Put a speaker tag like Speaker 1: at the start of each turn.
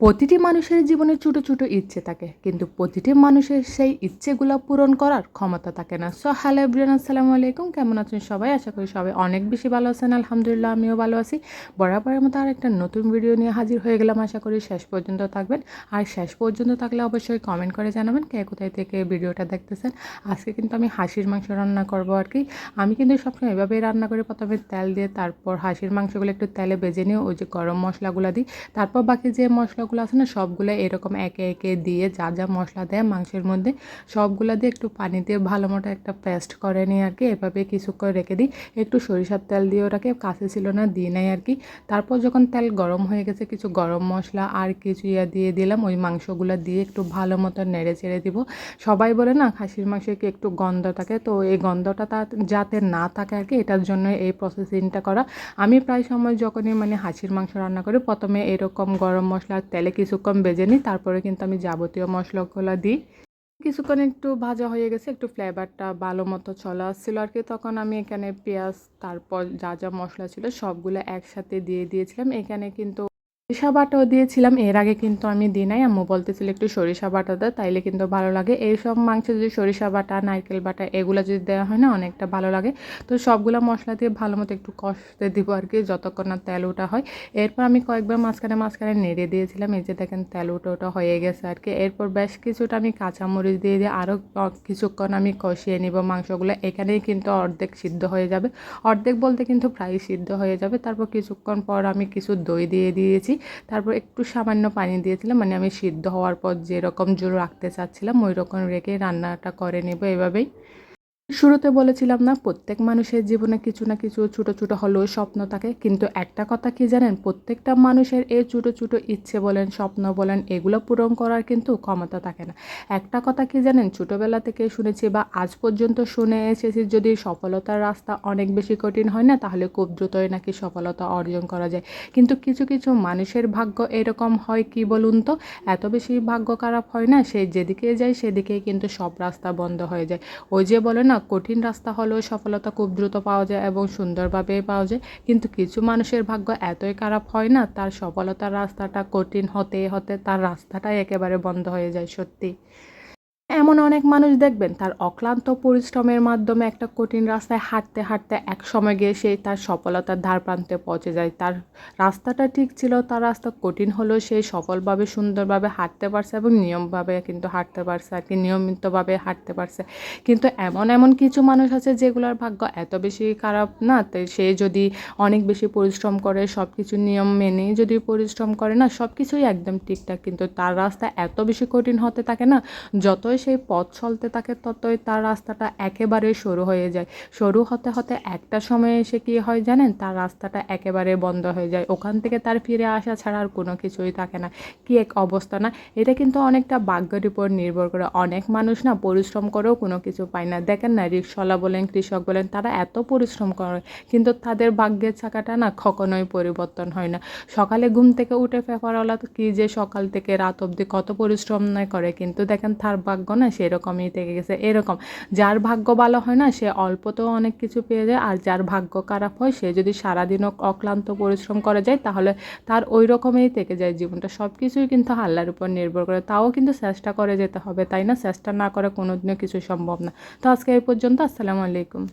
Speaker 1: প্রতিটি মানুষের জীবনে ছোট ছোট ইচ্ছে থাকে, কিন্তু প্রতিটি মানুষের সেই ইচ্ছেগুলো পূরণ করার ক্ষমতা থাকে না। সো হ্যালো এভরিওয়ান, আসসালামু আলাইকুম। কেমন আছেন সবাই? আশা করি সবাই অনেক বেশি ভালো আছেন। আলহামদুলিল্লাহ, আমিও ভালো আছি। বরাবরের মতো আর একটা নতুন ভিডিও নিয়ে হাজির হয়ে গেলাম। আশা করি শেষ পর্যন্ত থাকবেন। আর শেষ পর্যন্ত থাকলে অবশ্যই কমেন্ট করে জানাবেন কে কোথায় থেকে ভিডিওটা দেখতেছেন। আজকে কিন্তু আমি হাঁসির মাংস রান্না করবো আর কি। আমি কিন্তু সবসময় এভাবেই রান্না করি, প্রথমে তেল দিয়ে তারপর হাঁসির মাংসগুলো একটু তেলে ভেজে নিয়ে ওই যে গরম মশলাগুলো দিই, তারপর বাকি যে মশলাগুলো আছে না সবগুলো এরকম একে একে দিয়ে যা যা মশলা দেয় মাংসের মধ্যে সবগুলো দিয়ে একটু পানি দিয়ে ভালো মতো একটা পেস্ট করে নিই আর কি। এভাবে কিছুক্ষণ রেখে দিই। একটু সরিষার তেল দিয়ে ওটাকে, কাছে ছিল না দিয়ে নেই আর কি। তারপর যখন তেল গরম হয়ে গেছে কিছু গরম মশলা আর কিছু দিয়ে দিলাম, ওই মাংসগুলো দিয়ে একটু ভালো মতো নেড়ে চেড়ে দিব। সবাই বলে না খাসির মাংসে কি একটু গন্ধ থাকে, তো এই গন্ধটা যাতে না থাকে আর কি, এটার জন্য এই প্রসেসিংটা করা। আমি প্রায় সময় যখনই হাঁসির মাংস রান্না করি প্রথমে এরকম গরম মশলার তেলে কিছুক্ষণ ভেজে নিই, তারপরে কিন্তু আমি যাবতীয় মশলাগুলো দিই। কিছুক্ষণ একটু ভাজা হয়ে গেছে, একটু ফ্লেভারটা ভালো মতো চলে আসছিলো আর কি। তখন আমি এখানে পেঁয়াজ তারপর যা যা মশলা ছিল সবগুলো একসাথে দিয়ে দিয়েছিলাম। এখানে কিন্তু সরিষা বাটাও দিয়েছিলাম, এর আগে কিন্তু আমি দিই নাই। আম্মু বলতেছিল একটু সরিষা বাটা দাও, তাইলে কিন্তু ভালো লাগে। এইসব মাংসে যদি সরিষা বাটা নারকেল বাটা এগুলো যদি দেওয়া হয় না অনেকটা ভালো লাগে। তো সবগুলো মশলা দিয়ে ভালো মতো একটু কষতে দিব আর কি, যতক্ষণ না তেল ওঠা হয়। এরপর আমি কয়েকবার মাঝখানে মাঝখানে নেড়ে দিয়েছিলাম, এই যে দেখেন তেল ওটা হয়ে গেছে আর কি। এরপর বেশ কিছুটা আমি কাঁচামরিচ দিয়ে আরও কিছুক্ষণ আমি কষিয়ে নিব মাংসগুলো। এখানেই কিন্তু অর্ধেক সিদ্ধ হয়ে যাবে, অর্ধেক বলতে কিন্তু প্রায় সিদ্ধ হয়ে যাবে। তারপর কিছুক্ষণ পর আমি কিছু দই দিয়ে দিয়েছি, তারপর একটু সামান্য পানি দিয়েছিলাম, আমি সিদ্ধ হওয়ার পর যেরকম জোর রাখতে চাচ্ছিলাম ওই রকম রেখে রান্নাটা করে নেব এভাবেই। শুরুতে বলেছিলাম না, প্রত্যেক মানুষের জীবনে কিছু না কিছু ছোট ছোট হলেও স্বপ্ন থাকে, কিন্তু একটা কথা কি জানেন, প্রত্যেকটা মানুষের এই ছোট ছোট ইচ্ছে বলেন স্বপ্ন বলেন এগুলো পূরণ করার কিন্তু ক্ষমতা থাকে না। একটা কথা কি জানেন, ছোটোবেলা থেকে শুনেছি বা আজ পর্যন্ত শুনে এসেছি, যদি সফলতার রাস্তা অনেক বেশি কঠিন হয় না তাহলে খুব দ্রুতই নাকি সফলতা অর্জন করা যায়। কিন্তু কিছু কিছু মানুষের ভাগ্য এরকম হয় কি বলুন তো, এত বেশি ভাগ্য খারাপ হয় না, সে যেদিকে যায় সেদিকেই কিন্তু সব রাস্তা বন্ধ হয়ে যায়। ওই যে বলে না, কঠিন রাস্তা হলেও সফলতা খুব দ্রুত পাওয়া যায় এবং সুন্দরভাবে পাওয়া যায়। কিন্তু কিছু মানুষের ভাগ্য এতই খারাপ হয় না, তার সফলতার রাস্তাটা কঠিন হতে হতে তার রাস্তাটাই একেবারে বন্ধ হয়ে যায় সত্যি। এমন অনেক মানুষ দেখবেন তার অক্লান্ত পরিশ্রমের মাধ্যমে একটা কঠিন রাস্তায় হাঁটতে হাঁটতে এক সময় গিয়ে সে তার সফলতার ধারপ্রান্তে পৌঁছে যায়। তার রাস্তাটা ঠিক ছিল, তার রাস্তা কঠিন হলেও সে সফলভাবে সুন্দরভাবে হাঁটতে পারছে এবং নিয়মভাবে কিন্তু হাঁটতে পারছে আর কি, নিয়মিতভাবে হাঁটতে পারছে। কিন্তু এমন এমন কিছু মানুষ আছে যেগুলোর ভাগ্য এত বেশি খারাপ না, তো সে যদি অনেক বেশি পরিশ্রম করে, সব কিছু নিয়ম মেনেই যদি পরিশ্রম করে না, সব কিছুই একদম ঠিকঠাক, কিন্তু তার রাস্তা এত বেশি কঠিন হতে থাকে না, যতই সেই পথ চলতে থাকে ততই তার রাস্তাটা একেবারে সরু হয়ে যায়। সরু হতে হতে একটা সময় এসে কী হয় জানেন, তার রাস্তাটা একেবারে বন্ধ হয়ে যায়, ওখান থেকে তার ফিরে আসা ছাড়া আর কোনো কিছুই থাকে না। কি এক অবস্থা না! এটা কিন্তু অনেকটা ভাগ্যের উপর নির্ভর করে। অনেক মানুষ না পরিশ্রম করেও কোনো কিছু পায় না। দেখেন না, রিকশাওয়ালা বলেন কৃষক বলেন তারা এত পরিশ্রম করে, কিন্তু তাদের ভাগ্যের চাকাটা না কখনোই পরিবর্তন হয় না। সকালে ঘুম থেকে উঠে পেপারওয়ালা তো কী যে সকাল থেকে রাত অবধি কত পরিশ্রম না করে, কিন্তু দেখেন তার ভাগ্য না সেরকমই থেকে গেছে। এরকম যার ভাগ্য ভালো হয় না সে অল্পতেও অনেক কিছু পেয়ে যায়, আর যার ভাগ্য খারাপ হয় সে যদি সারাদিনও অক্লান্ত পরিশ্রম করে যায় তাহলে তার ওই রকমই থেকে যায় জীবনটা। সব কিছুই কিন্তু আল্লাহর উপর নির্ভর করে, তাও কিন্তু চেষ্টা করে যেতে হবে, তাই না? চেষ্টা না করে কোনোদিনও কিছু সম্ভব না। তো আজকে এই পর্যন্ত। আসসালামু আলাইকুম।